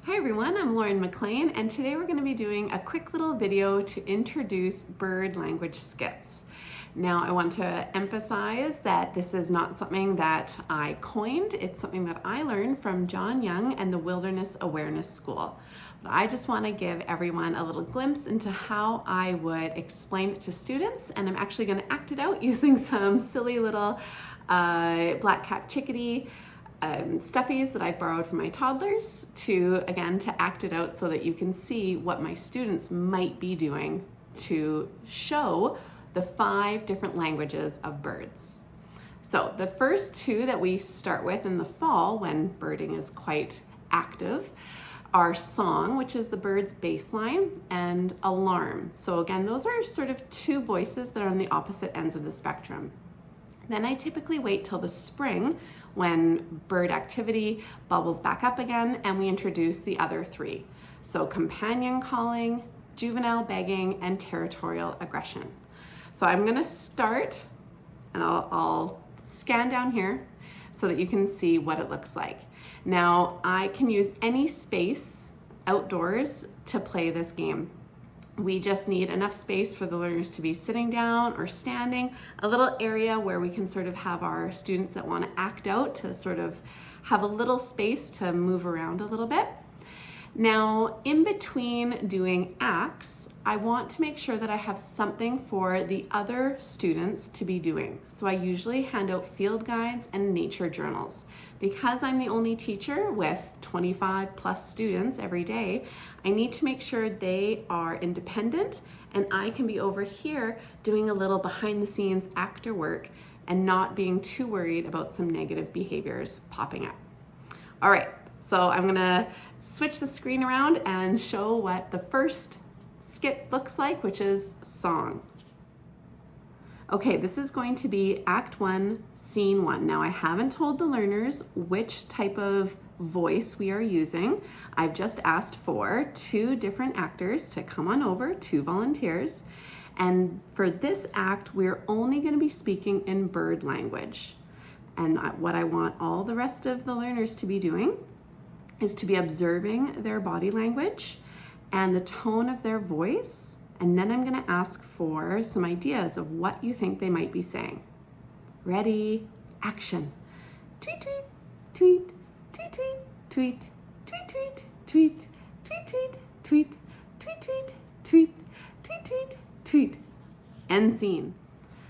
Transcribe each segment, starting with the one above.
Hi everyone, I'm Lauren McLean, and today we're going to be doing a quick little video to introduce bird language skits. Now I want to emphasize that this is not something that I coined, it's something that I learned from John Young and the Wilderness Awareness School. But I just want to give everyone a little glimpse into how I would explain it to students, and I'm actually going to act it out using some silly little black-capped chickadee stuffies that I borrowed from my toddlers to act it out so that you can see what my students might be doing to show the 5 different languages of birds. So the first 2 that we start with in the fall when birding is quite active are song, which is the bird's baseline, and alarm. So again, those are sort of 2 voices that are on the opposite ends of the spectrum. Then I typically wait till the spring when bird activity bubbles back up again and we introduce the other 3. So companion calling, juvenile begging, and territorial aggression. So I'm gonna start and I'll scan down here so that you can see what it looks like. Now I can use any space outdoors to play this game. We just need enough space for the learners to be sitting down or standing, a little area where we can sort of have our students that want to act out to sort of have a little space to move around a little bit. Now, in between doing acts, I want to make sure that I have something for the other students to be doing. So I usually hand out field guides and nature journals. Because I'm the only teacher with 25 plus students every day, I need to make sure they are independent and I can be over here doing a little behind the scenes actor work and not being too worried about some negative behaviors popping up. All right. So I'm gonna switch the screen around and show what the first skit looks like, which is song. Okay, this is going to be Act 1, Scene 1. Now I haven't told the learners which type of voice we are using. I've just asked for 2 different actors to come on over, 2 volunteers. And for this act, we're only gonna be speaking in bird language. And what I want all the rest of the learners to be doing is to be observing their body language and the tone of their voice, and then I'm gonna ask for some ideas of what you think they might be saying. Ready, action. Tweet, tweet, tweet, tweet, tweet, tweet, tweet, tweet, tweet, tweet, tweet, tweet, tweet, tweet, tweet, tweet, tweet, tweet, end scene.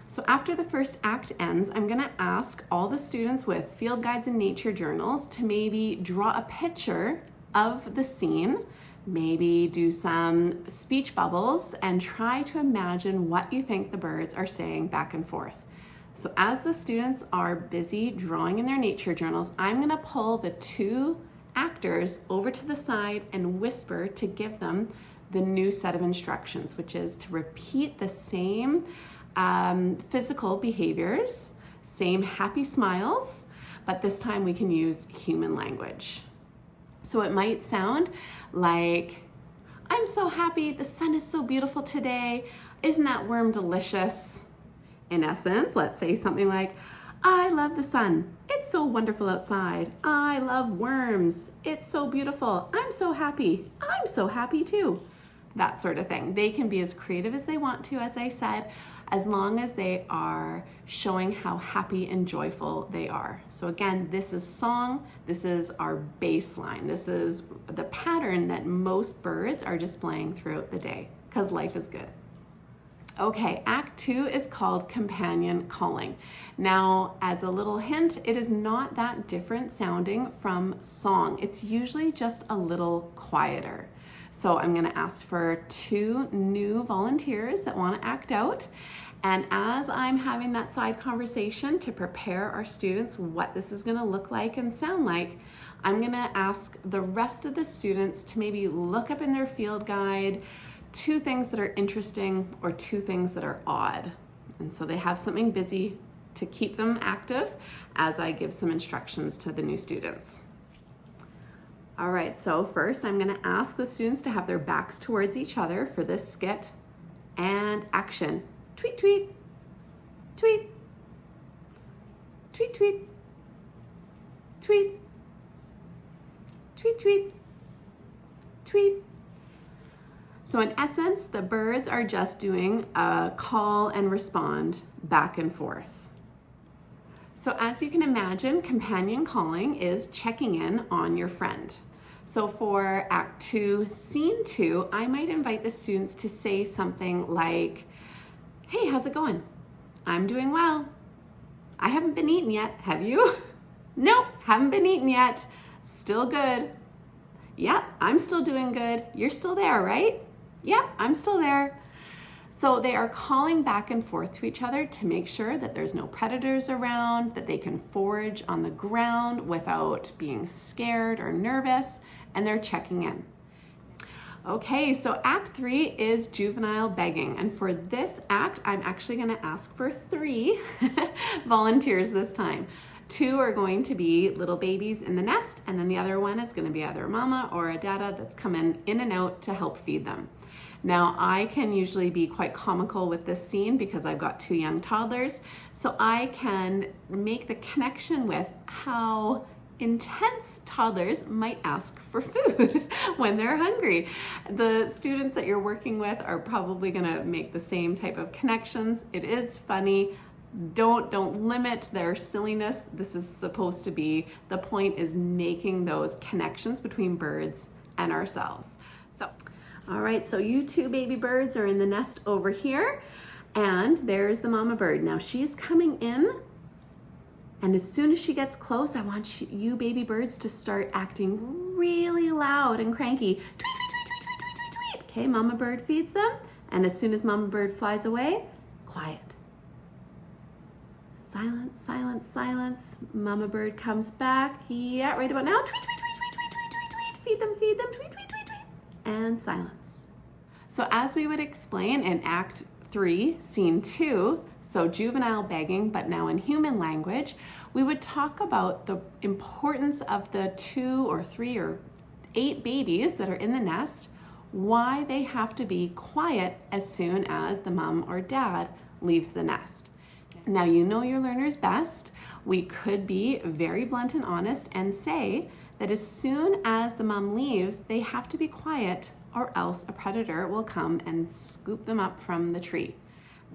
So after the first act ends, I'm gonna ask all the students with field guides and nature journals to maybe draw a picture of the scene, maybe do some speech bubbles and try to imagine what you think the birds are saying back and forth. So as the students are busy drawing in their nature journals, I'm gonna pull the 2 actors over to the side and whisper to give them the new set of instructions, which is to repeat the same physical behaviors, same happy smiles, but this time we can use human language. So it might sound like, I'm so happy, the sun is so beautiful today, isn't that worm delicious? In essence, let's say something like, I love the sun, it's so wonderful outside, I love worms, it's so beautiful, I'm so happy too. That sort of thing. They can be as creative as they want to, as I said, as long as they are showing how happy and joyful they are. So again, this is song, this is our baseline. This is the pattern that most birds are displaying throughout the day, because life is good. Okay, Act 2 is called companion calling. Now, as a little hint, it is not that different sounding from song. It's usually just a little quieter. So I'm gonna ask for 2 new volunteers that wanna act out. And as I'm having that side conversation to prepare our students what this is gonna look like and sound like, I'm gonna ask the rest of the students to maybe look up in their field guide 2 things that are interesting or 2 things that are odd. And so they have something busy to keep them active as I give some instructions to the new students. All right, so first I'm gonna ask the students to have their backs towards each other for this skit, and action. Tweet, tweet, tweet, tweet, tweet, tweet, tweet, tweet, tweet. So in essence, the birds are just doing a call and respond back and forth. So as you can imagine, companion calling is checking in on your friend. So for Act 2, Scene 2, I might invite the students to say something like, hey, how's it going? I'm doing well. I haven't been eaten yet, have you? Nope, haven't been eaten yet. Still good. Yep, I'm still doing good. You're still there, right? Yep, I'm still there. So they are calling back and forth to each other to make sure that there's no predators around, that they can forage on the ground without being scared or nervous, and they're checking in. Okay, so Act 3 is juvenile begging, and for this act, I'm actually gonna ask for 3 volunteers this time. 2 are going to be little babies in the nest, and then the other one is gonna be either a mama or a dada that's coming in and out to help feed them. Now, I can usually be quite comical with this scene because I've got 2 young toddlers, so I can make the connection with how intense toddlers might ask for food when they're hungry. The students that you're working with are probably gonna make the same type of connections. It is funny. Don't limit their silliness. This is supposed to be, the point is making those connections between birds and ourselves. So, all right, so you 2 baby birds are in the nest over here, and there's the mama bird. Now she's coming in, and as soon as she gets close, I want you baby birds to start acting really loud and cranky. Tweet, tweet, tweet, tweet, tweet, tweet, tweet, tweet. Okay, mama bird feeds them, and as soon as mama bird flies away, quiet. Silence, silence, silence. Mama bird comes back. Yeah, right about now. Tweet, tweet, tweet, tweet, tweet, tweet, tweet, tweet. Feed them, feed them. Tweet, tweet, tweet, tweet. And silence. So as we would explain in Act 3, Scene 2, so juvenile begging, but now in human language, we would talk about the importance of the 2 or 3 or 8 babies that are in the nest, why they have to be quiet as soon as the mom or dad leaves the nest. Now, you know your learners best. We could be very blunt and honest and say that as soon as the mom leaves, they have to be quiet or else a predator will come and scoop them up from the tree.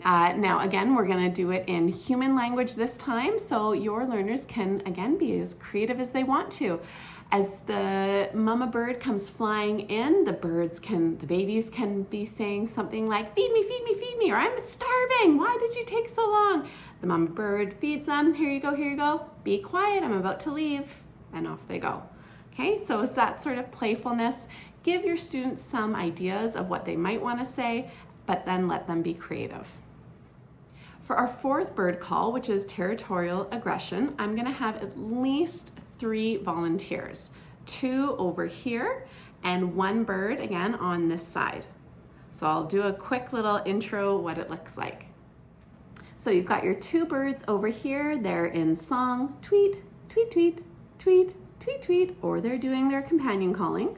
Now, again, we're gonna do it in human language this time, so your learners can, again, be as creative as they want to. As the mama bird comes flying in, the babies can be saying something like, feed me, feed me, feed me, or I'm starving, why did you take so long? The mama bird feeds them, here you go, be quiet, I'm about to leave, and off they go. Okay, so it's that sort of playfulness. Give your students some ideas of what they might want to say, but then let them be creative. For our 4th bird call, which is territorial aggression, I'm gonna have at least 3 volunteers, 2 over here and 1 bird again on this side. So I'll do a quick little intro what it looks like. So you've got your 2 birds over here, they're in song, tweet, tweet, tweet, tweet, tweet, tweet, or they're doing their companion calling.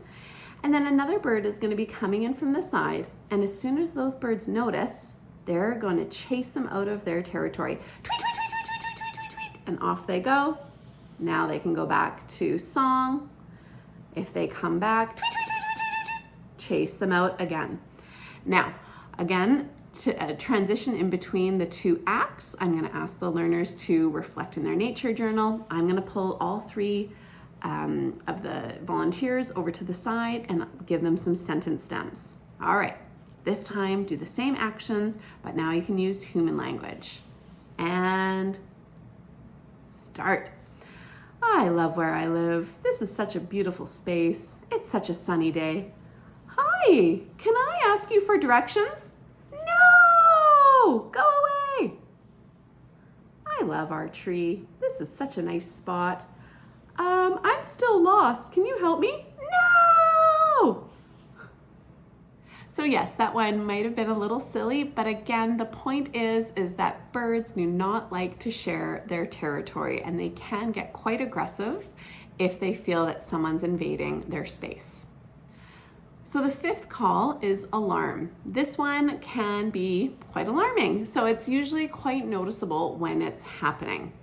And then another bird is gonna be coming in from the side, and as soon as those birds notice, they're gonna chase them out of their territory. Tweet, tweet, tweet, tweet, tweet, tweet, tweet, tweet, and off they go. Now they can go back to song. If they come back, tweet, tweet, tweet, tweet, tweet, tweet, chase them out again. Now, again, to transition in between the 2 acts, I'm gonna ask the learners to reflect in their nature journal. I'm gonna pull all 3 of the volunteers over to the side and give them some sentence stems. All right, this time do the same actions, but now you can use human language. And start. I love where I live. This is such a beautiful space. It's such a sunny day. Hi, can I ask you for directions? No, go away. I love our tree. This is such a nice spot. I'm still lost. Can you help me? No! So yes, that one might have been a little silly, but again, the point is that birds do not like to share their territory, and they can get quite aggressive if they feel that someone's invading their space. So the 5th call is alarm. This one can be quite alarming, so it's usually quite noticeable when it's happening.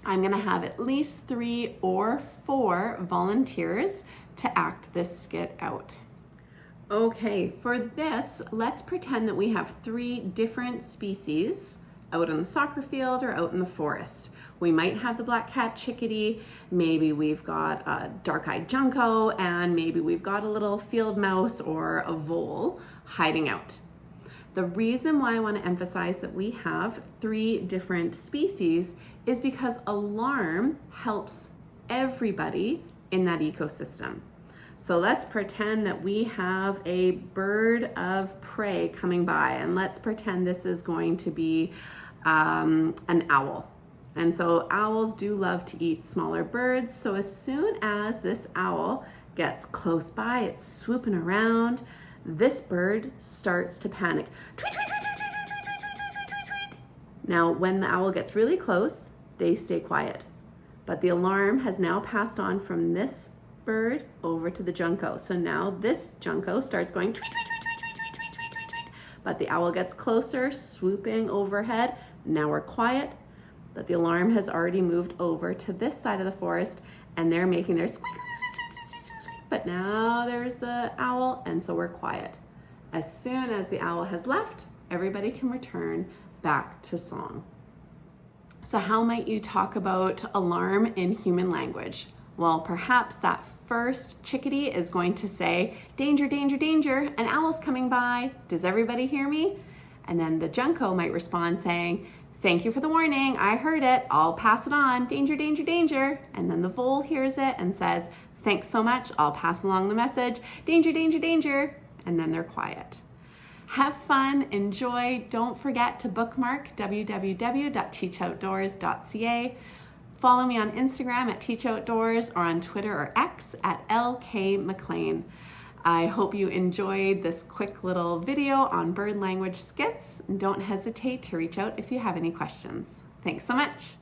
I'm gonna have at least 3 or 4 volunteers to act this skit out. Okay, for this, let's pretend that we have 3 different species out on the soccer field or out in the forest. We might have the black-capped chickadee, maybe we've got a dark-eyed junco, and maybe we've got a little field mouse or a vole hiding out. The reason why I want to emphasize that we have 3 different species is because alarm helps everybody in that ecosystem. So let's pretend that we have a bird of prey coming by, and let's pretend this is going to be an owl. And so owls do love to eat smaller birds. So as soon as this owl gets close by, it's swooping around, this bird starts to panic. Tweet, tweet, tweet, tweet, tweet, tweet, tweet, tweet, tweet, tweet. Now, when the owl gets really close, they stay quiet. But the alarm has now passed on from this bird over to the junco. So now this junco starts going tweet, tweet, tweet, tweet, tweet, tweet, tweet, tweet, tweet. But the owl gets closer, swooping overhead. Now we're quiet, but the alarm has already moved over to this side of the forest, and they're making their squeak, squeak, squeak, squeak, squeak, squeak. But now there's the owl, and so we're quiet. As soon as the owl has left, everybody can return back to song. So how might you talk about alarm in human language? Well, perhaps that first chickadee is going to say, danger, danger, danger, an owl's coming by. Does everybody hear me? And then the junco might respond saying, thank you for the warning, I heard it, I'll pass it on, danger, danger, danger. And then the vole hears it and says, thanks so much, I'll pass along the message, danger, danger, danger. And then they're quiet. Have fun, enjoy, don't forget to bookmark www.teachoutdoors.ca. Follow me on Instagram at Teach Outdoors or on Twitter or X at LKMcLean. I hope you enjoyed this quick little video on bird language skits. Don't hesitate to reach out if you have any questions. Thanks so much.